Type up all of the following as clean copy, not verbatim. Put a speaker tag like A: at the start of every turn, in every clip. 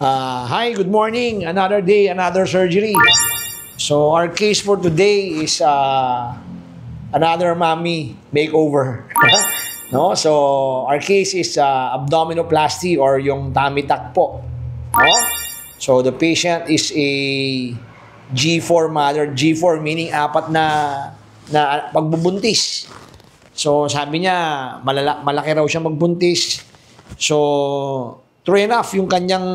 A: Hi, good morning. Another day, another surgery. So our case for today is another mommy makeover. No? So our case is abdominoplasty or yung tummy tuck po. No? So the patient is a G4 mother. G4 meaning apat na pagbubuntis. So sabi niya malaki raw siya magbuntis. So true enough, yung kanyang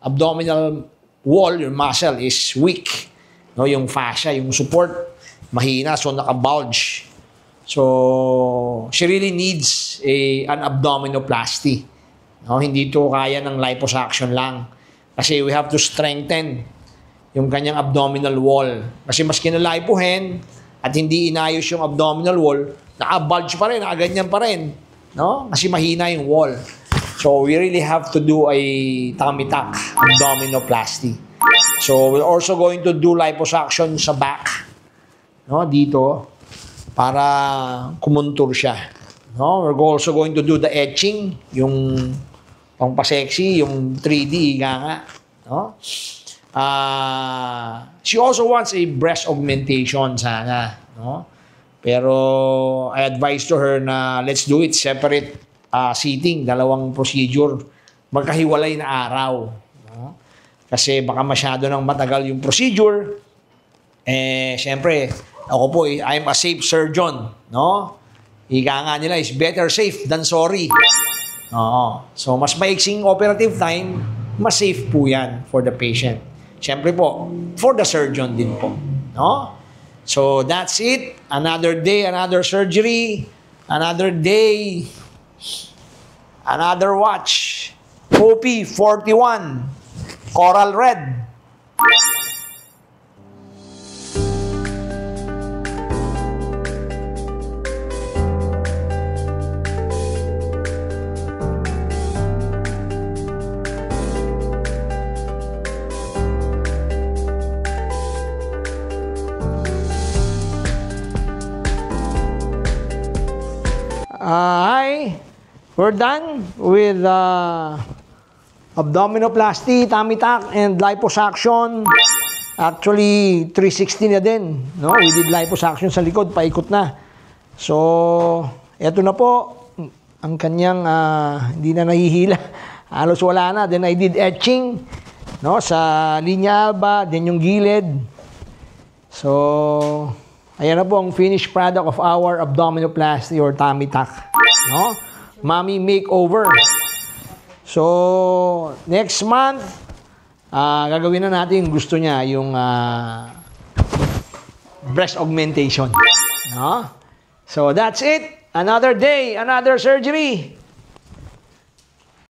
A: abdominal wall, yung muscle is weak. No, yung fascia, yung support, mahina, so naka-bulge. So, she really needs an abdominoplasty. No, hindi to kaya ng liposuction lang. Kasi we have to strengthen yung kanyang abdominal wall. Kasi maski na lipohen at hindi inayos yung abdominal wall, naka-bulge pa rin, nakaganyan pa rin. No? Kasi mahina yung wall. So, we really have to do a tummy tuck, abdominoplasty. So, we're also going to do liposuction sa back. No? Dito. Para kumontour siya. No? We're also going to do the etching, yung pang-sexy, yung 3D, nga. No? She also wants a breast augmentation sana. No? Pero I advised to her na let's do it separate seating, dalawang procedure, magkahiwalay na araw. No? Kasi baka masyado nang matagal yung procedure. Siyempre, ako po, I'm a safe surgeon. No? Ika nga nila is better safe than sorry. Oo. So, mas maiksing operative time, mas safe po yan for the patient. Siyempre po, for the surgeon din po. No? So, that's it. Another day, another surgery. Another day, another watch. OP41. Coral Red. Hi, we're done with abdominoplasty, tummy tuck, and liposuction. Actually, 360 na din. No? We did liposuction sa likod, paikot na. So, eto na po, ang kanyang hindi na nahihila. Halos wala na. Then I did etching, no? Sa linya alba, then yung gilid. So, ayan na po ang finished product of our abdominoplasty or tummy tuck. No? Mommy makeover. So, next month, gagawin na natin yung gusto niya, yung breast augmentation. No? So, that's it. Another day, another surgery.